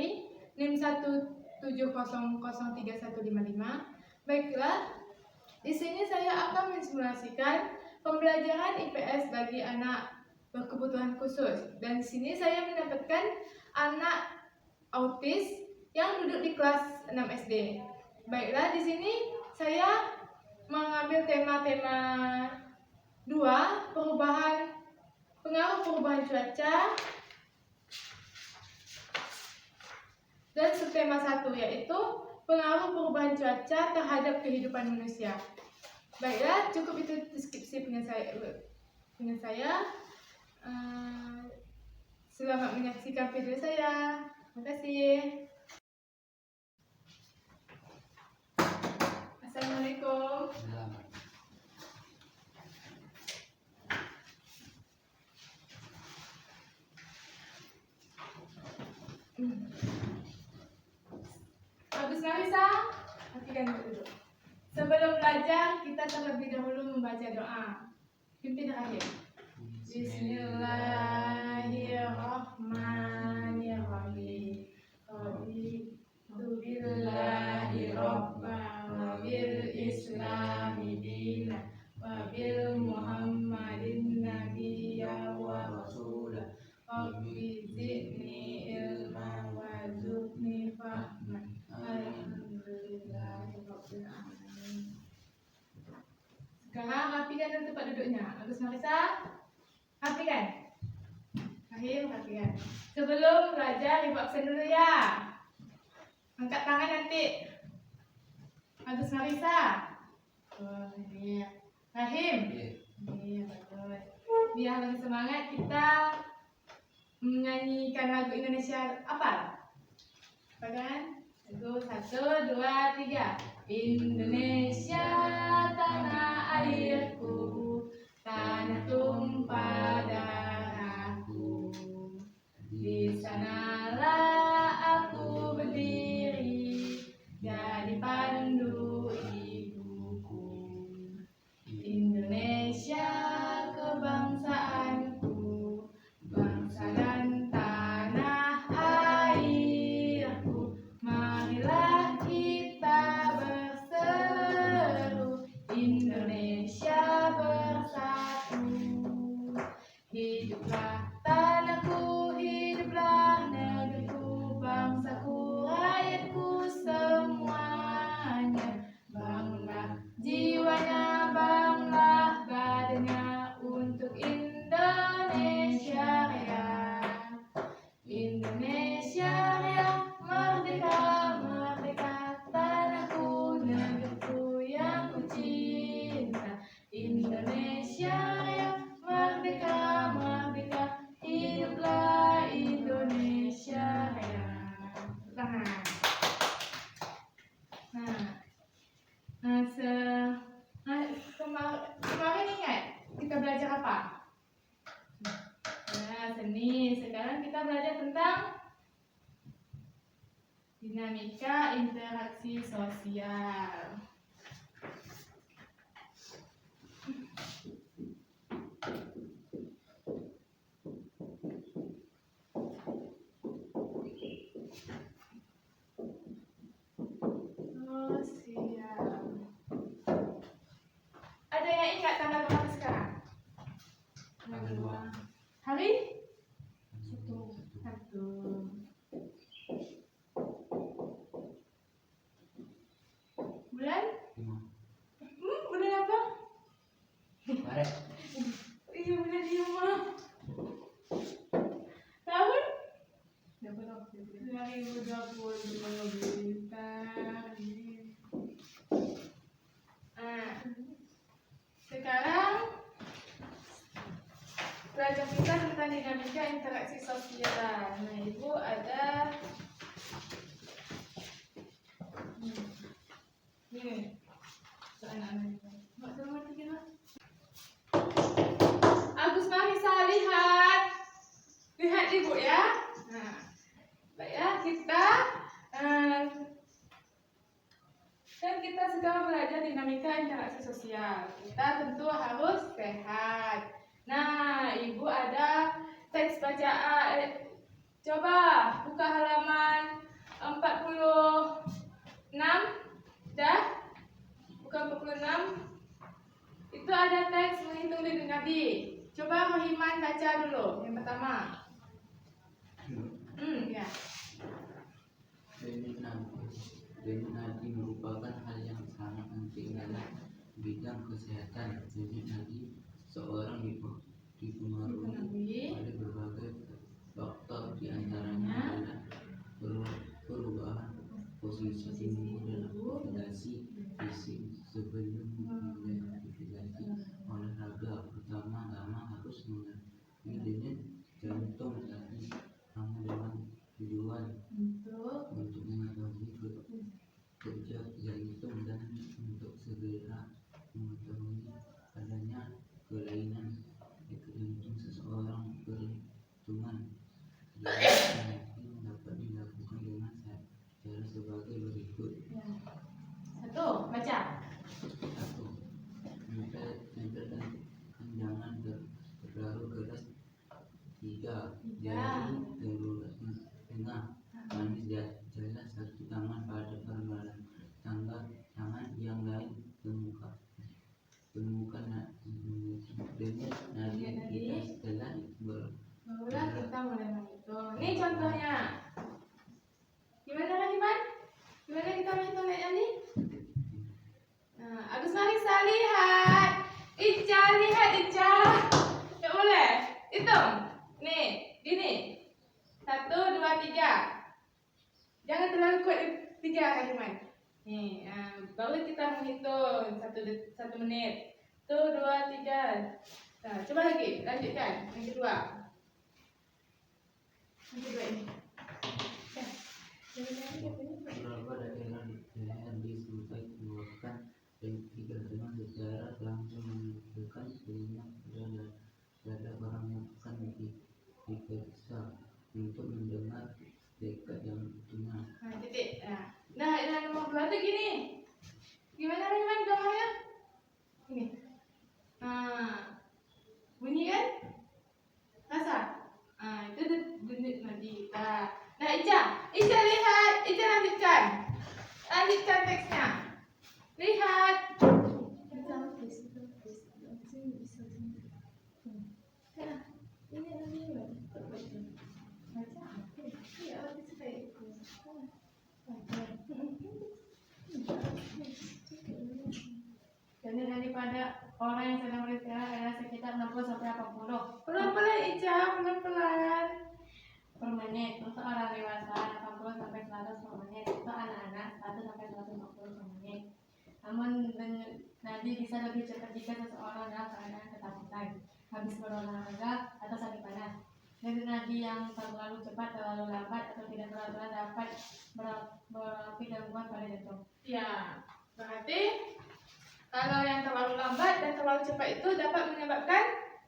Sari, NIM 170031155. Baiklah, di sini saya akan mensimulasikan pembelajaran IPS bagi anak berkebutuhan khusus. Dan di sini saya mendapatkan anak autis yang duduk di kelas 6 SD. Baiklah, di sini saya mengambil tema-tema 2, pengaruh perubahan cuaca, dan subtema 1 yaitu pengaruh perubahan cuaca terhadap kehidupan manusia. Baiklah, cukup itu deskripsi dengan saya. Selamat menyaksikan video saya. Terima kasih. Assalamualaikum. Bagus, Marisa. Matikan dulu. Sebelum belajar, kita terlebih dahulu membaca doa. Pimpin terakhir. Bismillahirrahmanirrahim. Billahi robba wa bil islami dina wa bil muhammadin nabiyya wa rasulah. Rabbi zidni ilma wa zidni fahma. Alhamdulillahirabbil alamin. Sekarang rapikan dulu tempat duduknya. Agus Marisa, rapikan. Rahim, rapikan. Sebelum belajar, ibu absen dulu ya. Angkat tangan nanti. Agus Marisa. Oh, ini. Rahim. Iya, bagus. Biar lebih semangat, kita menyanyikan lagu Indonesia apa? Apa kan? Lagu 1, 2, 3. Indonesia tanah airku, tanah tumpah darahku. Di sanalah aku berdiri, jadi pandu ibuku. Indonesia kebangsaanku, bangsa dan tanah airku. Marilah kita berseru, Indonesia bersatu. Hiduplah tanahku, hiduplah negeriku, bangsaku, rakyatku semuanya. Bangunlah jiwanya, bangunlah badannya untuk Indonesia Raya. Indonesia Raya, merdeka, merdeka, tanahku, negeriku yang ku cinta. Indonesia Raya, merdeka, merdeka, hiduplah Indonesia Raya. Tangan. Kemarin ingat kita belajar apa? Seni. Sekarang kita belajar tentang dinamika interaksi sosial. Ada yang ingat tanggal berapa sekarang? Tanggal 2. Hari? 1. 1. Bulan? 5. Bulan apa? Maret. Iya, bulan 5. Tahun? 2020. Sekarang belajar kita tentang dinamika interaksi sosial. Nah, ibu ada ini Agus Marisa, lihat ibu ya. Nah, baik ya, kita kan kita sekarang belajar dinamika interaksi sosial. Kita tentu harus sehat. Nah, ibu ada teks bacaan. Coba buka halaman 46. Dah? Buka 46. Itu ada teks menghitung detik nadi. Coba Rohiman baca dulu yang pertama. Ya. Denyut nadi merupakan hal yang sangat penting dalam bidang kesehatan. Denyut nadi seorang dipengaruhi oleh berbagai faktor, di antaranya adalah perubahan posisi tubuh dalam aktivasi fisik. Sebelum memulai aktivasi olahraga, pertama-tama harus mengenali denyut jantung tadi dengan tujuan untuk mengetahui kerja jantung dan untuk segera mengetahui adanya kelainan detak jantung seseorang. Perhitungan jantung dapat dilakukan dengan cara sebagai berikut. 1. Baca. 1. Tempelkan jangan terlalu keras. 3. Jari tengah manis jelas. 1 tangan pada pergelangan tangan yang lain temukan denyut nadi kita setelah Barulah kita mulai menghitung. Ini contohnya. Gimana Rohiman? Gimana kita menghitung denyut nadi? Nah, Agus Marisa lihat. Ica lihat Ica. Tak boleh. Hitung. Nih, gini. 1, 2, 3. Jangan terlalu kuat 3 Rohiman. Nih, baru kita menghitung 1 menit. 1, 2, 3. Nah, coba lagi, lanjutkan. Yang kedua. Yang kedua ini. Ya. Beberapa daerah di Sultan merupakan dikatakan secara langsung menunjukkan kelima pada orang yang akan diperiksa untuk mendengar detak jantungnya. Titik. Nah, yang nomor 2 tuh gini. Gimana Rohiman gambarnya? Ini. Bunyi kan? Rasa? Itu denyut nadi kita. Nah, Ica lihat. Ica lanjutkan. Lanjutkan teksnya. Lihat. Jadi daripada orang yang sedang beristirahat adalah sekitar 60-80. Pelan-pelan Ica, pelan-pelan. Per menit untuk orang dewasa, 80-100 per menit. Untuk anak-anak 100-140 per menit. Namun denyut nadi bisa lebih cepat jika seseorang dalam keadaan ketakutan, habis berolahraga atau sakit panas. Denyut nadi yang terlalu cepat, terlalu lambat atau tidak terlalu dapat berapi gangguan pada jantung. Ya, berarti kalau yang terlalu lambat dan terlalu cepat itu dapat menyebabkan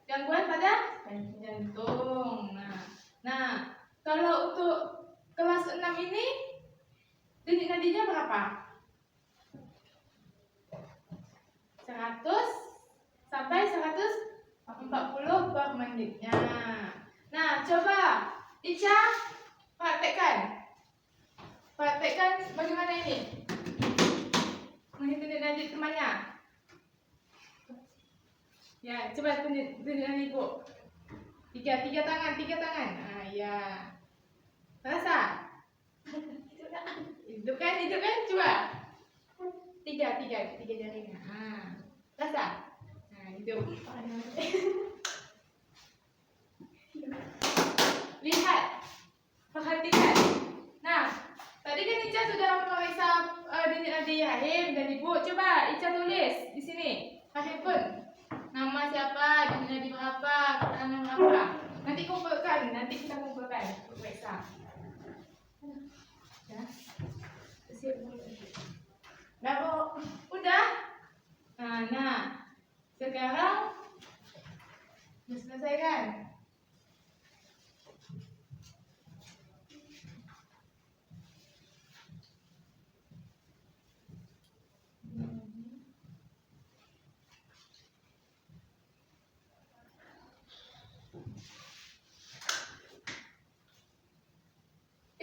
gangguan pada jantung. Nah, kalau untuk kelas 6 ini denyut nadinya berapa? 100 sampai 140 per menitnya. Nah, coba Ica praktekkan bagaimana ini menghitung denyut nadi temannya. Ya, coba denyut nadi Ibu. Tiga tangan. Ya. Rasa? Hidupkan, coba. Tiga jarinya. Rasa? Hidup. Lihat. Perhatikan. Nah, tadi kan Ica sudah memeriksa denyut nadi Rahim dan Ibu. Coba Ica tulis di sini. Rahim pun. Nama siapa, denyut nadi berapa, keterangan berapa. Nanti kita kumpulkan. Periksa. Ya. Udah. Nah, sekarang sudah selesai kan?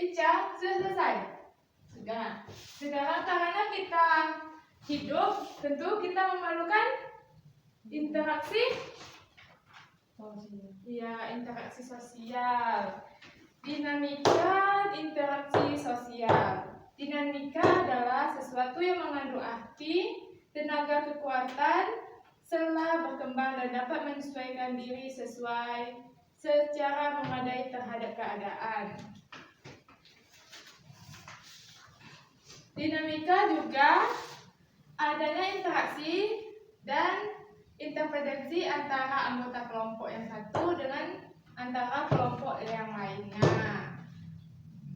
Ica, sudah selesai? Sekarang karena kita hidup, tentu kita memerlukan interaksi. Ya, interaksi sosial. Dinamika interaksi sosial. Dinamika adalah sesuatu yang mengandung arti, tenaga, kekuatan, setelah berkembang dan dapat menyesuaikan diri secara memadai terhadap keadaan. Dinamika juga adanya interaksi dan interferensi antara anggota kelompok yang satu dengan antara kelompok yang lainnya.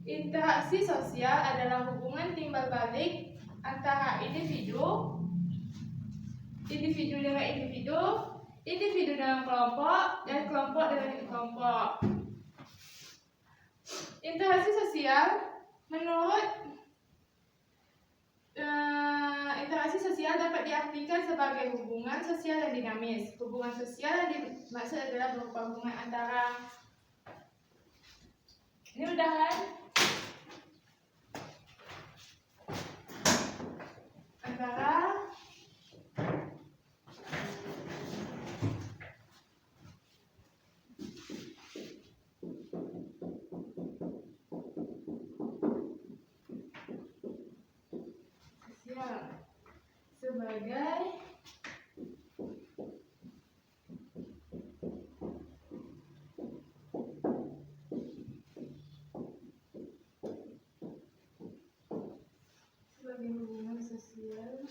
Interaksi sosial adalah hubungan timbal balik antara individu dengan individu, individu dengan kelompok, dan kelompok dengan kelompok. Interaksi sosial interaksi sosial dapat diartikan sebagai hubungan sosial yang dinamis. Hubungan sosial yang dimaksud adalah berupa hubungan antara ini udah kan? Antara sosial sebagai hubungan sosial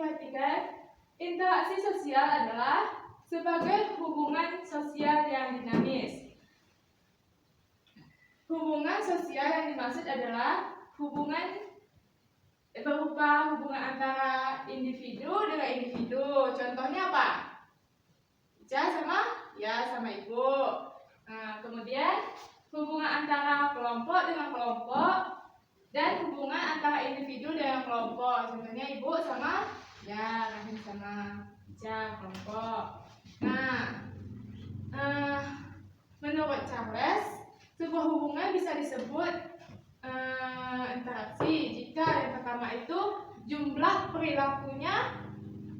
perhatikan. Interaksi sosial adalah sebagai hubungan sosial yang dinamis. Hubungan sosial yang dimaksud adalah hubungan berupa hubungan antara individu dengan individu. Contohnya apa? Ica sama ibu. Nah, kemudian hubungan antara kelompok dengan kelompok dan hubungan antara individu dengan kelompok. Contohnya ibu sama Rahim sama Ica, kelompok. Nah, menurut Charles, sebuah hubungan bisa disebut interaksi jika yang pertama itu jumlah perilakunya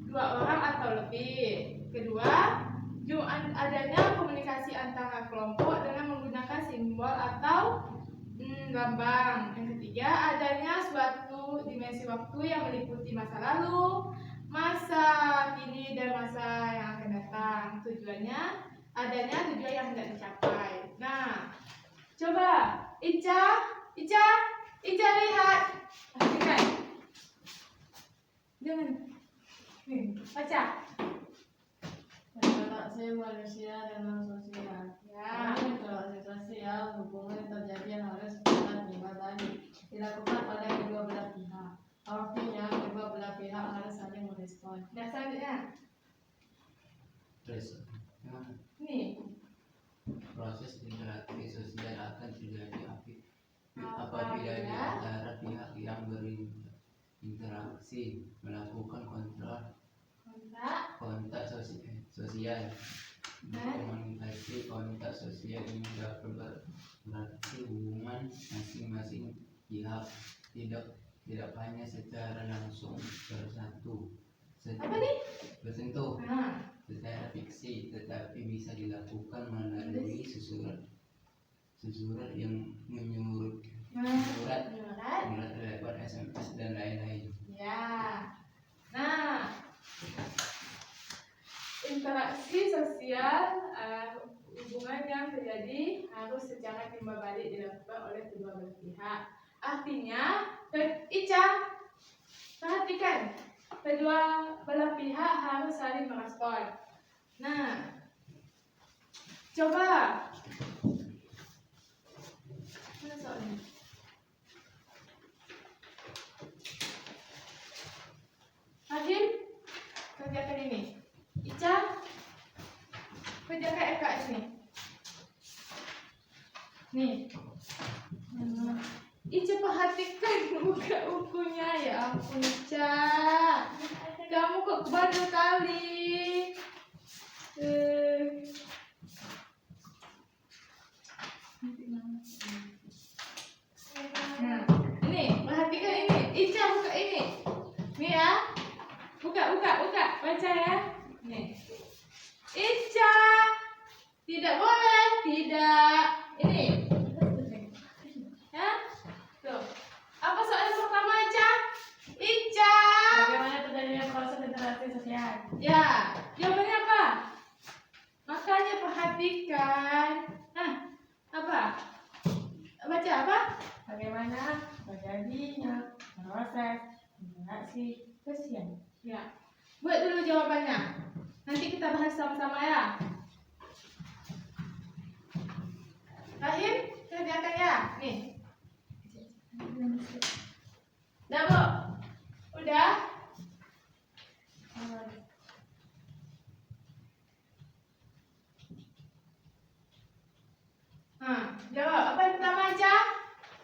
2 orang atau lebih. Kedua, adanya komunikasi antara kelompok dengan menggunakan simbol atau lambang. Yang ketiga, adanya suatu dimensi waktu yang meliputi masa lalu, masa kini, dan masa yang akan datang. Tujuannya adanya tujuan yang hendak dicapai. Nah, coba Ica lihat. Perhatikan. Jangan. Nih, baca. interaksi manusia dan makhluk sosial. Ya. Interaksi sosial hubungan yang terjadi yang harus kita terima tadi dilakukan oleh kedua belah pihak. Artinya kedua belah pihak harus saling merespon. Dan selanjutnya, Terus, nih. proses interaksi sosial akan terjadi apabila Apabila di antara pihak yang berinteraksi melakukan kontak sosial. Komunikasi kontak sosial ini dapat berarti hubungan masing-masing pihak tidak hanya secara langsung Apa nih? bersentuh Nah, secara fiksi, tetapi bisa dilakukan melalui susuran yang surat. menyurat lewat SMS dan lain-lain. Ya. Nah, interaksi sosial hubungan yang terjadi harus secara timbal balik dilakukan oleh kedua belah pihak. Artinya, Ica, perhatikan, kedua belah pihak harus saling merespon. Nah, coba. Mana soalnya? Rahim, kerjakan ini. Ica, kerjakan FKS nih. Nih. Ica perhatikan buka bukunya. Ya ampun Ica, kamu kok bandel kali. Nah, ini perhatikan ini. Ica buka ini. Nih ya. Buka, baca ya. Nih. Ica, tidak boleh, tidak. Ini. Ya. Tuh. Apa soal pertama Ica? Ica. Bagaimana terjadinya proses interaksi sosial? Ya, jawabannya apa? Makanya perhatikan. Nah, apa? Baca apa? Bagaimana terjadinya proses interaksi sosial? Ya. Buat dulu jawabannya. Nanti kita bahas sama-sama ya. Rahim, kerjakan ya. Nih. Udah, Bu? Udah? Jawab. Apa yang pertama aja?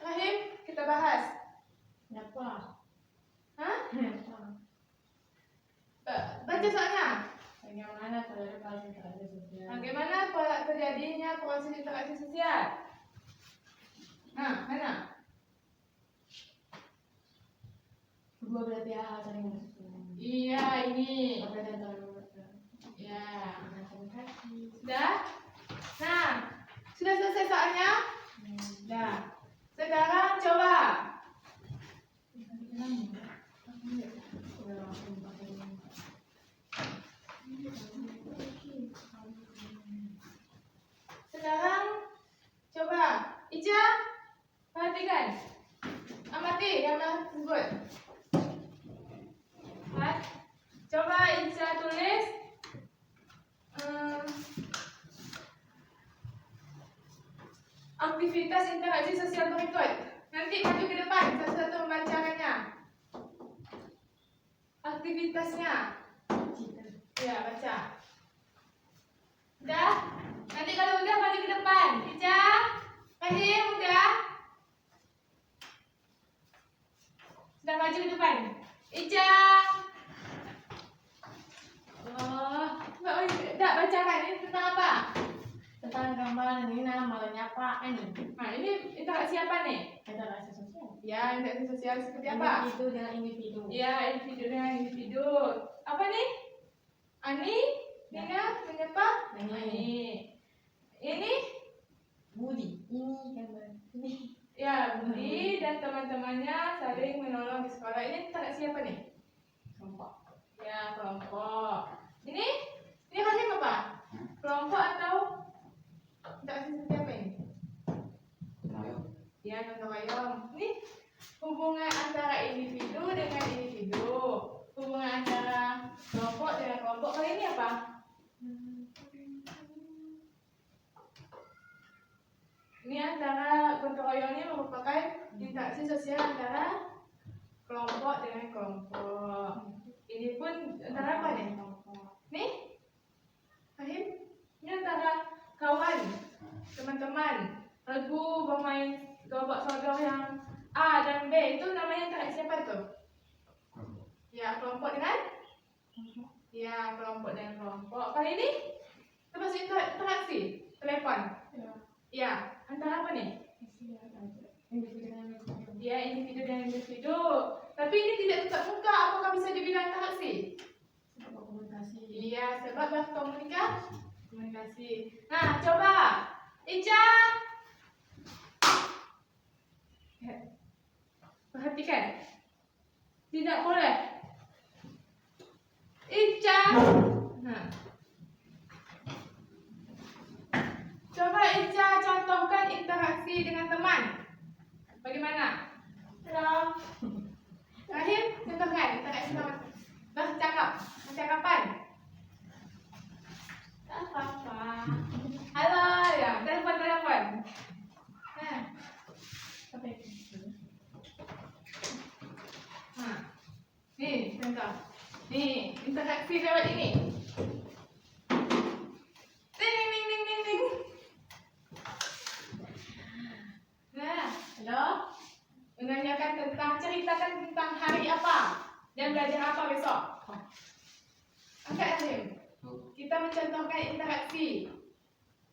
Rahim, kita bahas. Siapa? Hah? Siapa? Baca soalnya. Bagaimana terjadi proses interaksi sosial? Bagaimana terjadinya proses interaksi sosial? Mana? Kedua belah pihak saling merespon. Iya, ini. Perbedaan antara Ya. komunikasi. Sudah? Nah, sudah selesai soalnya? Sudah. Sekarang coba. Sekarang coba Ica, perhatikan. Amati gambar tersebut. Lihat. Coba Ica tulis aktivitas interaksi sosial berikut. Nanti maju ke depan satu-satu membacakannya. Aktivitasnya. Ya, baca. Udah? Nanti kalau udah maju ke depan. Ica, Rahim, udah? Sudah maju ke depan. Ica. Oh, enggak bacakan ini tentang apa? Tentang gambaran ini namanya apa ini? Nah, ini interaksi apa nih? Interaksi sosial. Ya, interaksi sosial seperti apa? Individu dengan individu. Ya, individu dengan individu. Apa nih? Ani, Nina, menyapa? Ani. Ini? Budi. Ini gambar. Ini. Ya, Budi dan teman-temannya saling menolong di sekolah. Ini interaksi apa nih? Kelompok. Ya, kelompok. Ini Rahim apa? Kelompok atau interaksi seperti apa ini? Ya, gotong royong. Ini hubungan antara individu dengan individu. Hubungan antara kelompok dengan kelompok. Kali ini apa? interaksi sosial antara kelompok dengan kelompok. Ini pun antara apa nih? Nih, Fahim? Ini antara kawan, teman-teman. Lagu bermain gobak sodor yang A dan B itu namanya interaksi apa tuh? Ya, kelompok dengan? Ya, kelompok dengan kelompok. Kali ini termasuk interaksi telepon. Ya, antara apa nih? Ya, individu dan individu. Tapi ini tidak tetap muka. Apakah bisa dibilang interaksi? Komunikasi. Iya, sebab komunikasi. Nah, coba Ica. Perhatikan. Tidak boleh. Ica. Nah. Coba Ica contohkan interaksi dengan teman. Bagaimana? Halo. Rahim, contohkan interaksi teman. Percakapan. Apa? Halo, ya. Telepon. Nah. Apa itu? Nah. Nih, contoh. Nih, interaksi lewat ini. Ding. Nah, halo. Ceritakan tentang hari apa dan belajar apa besok. Angkat Rahim. Kita mencontohkan interaksi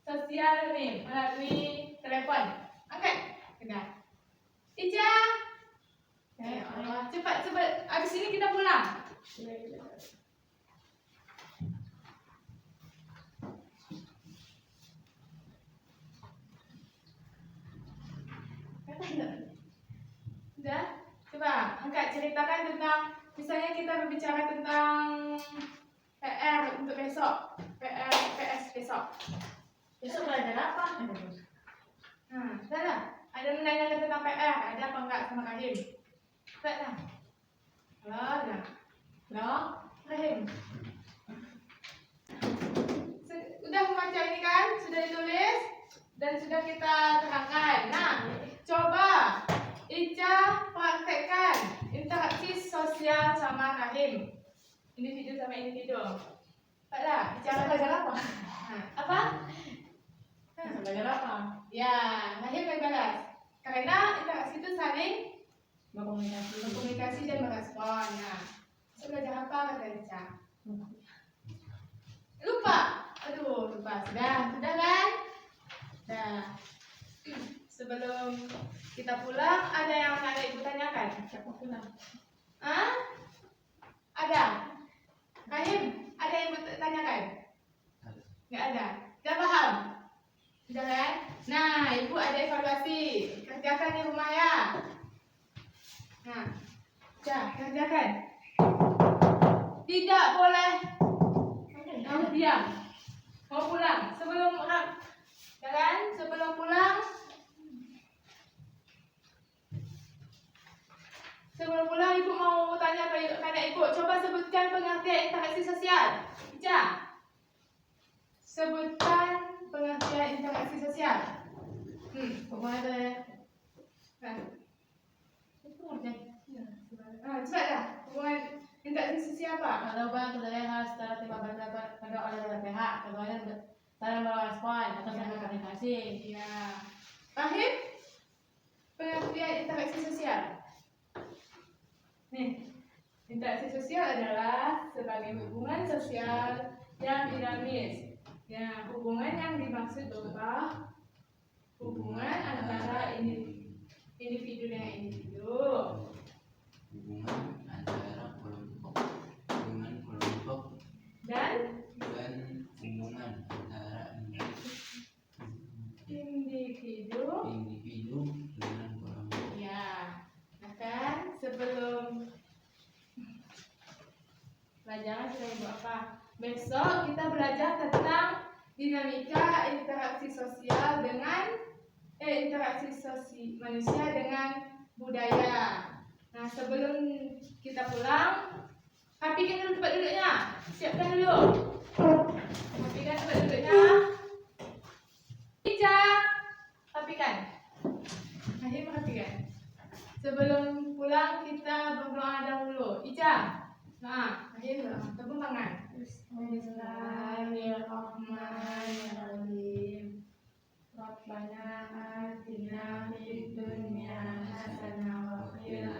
sosial nih melalui telepon. Angkat. Dengar. Ica. Cepat. Abis ini kita pulang. Sudah? Coba angkat, ceritakan tentang, misalnya kita berbicara tentang PR untuk besok, PS besok. Besok belajar apa? Sudah. Ada menanyakan tentang PR, ada apa enggak sama Rahim? Sudah. Halo, Rahim. Sudah membaca ini kan? Sudah ditulis dan sudah kita terangkan. Nah, coba Ica praktekkan interaksi sosial sama Rahim. Individu sama individu. Baiklah, Ica belajar apa? Apa? Belajar apa? Ya, Rahim balas. Karena interaksi itu saling Berkomunikasi. dan merespon. Nah, saya belajar apa kata Ica? Lupa. Sudah kan? Nah, sebelum kita pulang, ada yang ibu tanyakan? Siapa pulang? Ada? Rahim, ada yang ibu tanyakan? Nggak ada? Sudah paham? Sudah kan? Nah, ibu ada evaluasi. Kerjakan di rumah ya. Nah, kerjakan. Tidak boleh kamu diam. Mau pulang sebelum pulang ibu mau tanya pada ibu. Coba sebutkan pengertian interaksi sosial. Ica, sebutkan pengertian interaksi sosial. Pokoknya Cepatlah. Hubungan interaksi sosial apa? Jawaban terlihat secara tiba-tiba pada oleh pihak. Keduanya saling merespon atau saling berkomunikasi. Iya. Rahim, pengertian interaksi sosial. Nih, interaksi sosial adalah sebagai hubungan sosial yang dinamis. Ya, hubungan yang dimaksud berupa hubungan antara individu dengan individu. Hubungan antara kelompok dengan kelompok Dan hubungan antara individu. dengan kelompok. Ya, kan sebelum pelajaran kita ibu apa? Besok kita belajar tentang dinamika interaksi sosial dengan manusia dengan budaya. Nah, sebelum kita pulang, rapikan dulu tempat duduknya. Siapkan dulu. Rapikan tempat duduknya. Ica, rapikan. Rahim, rapikan. Sebelum pulang kita berdoa dahulu. Ica, tepuk tangan. Bismillahirrahmanirrahim. Rabbana atina fid dunya hasanah wa fil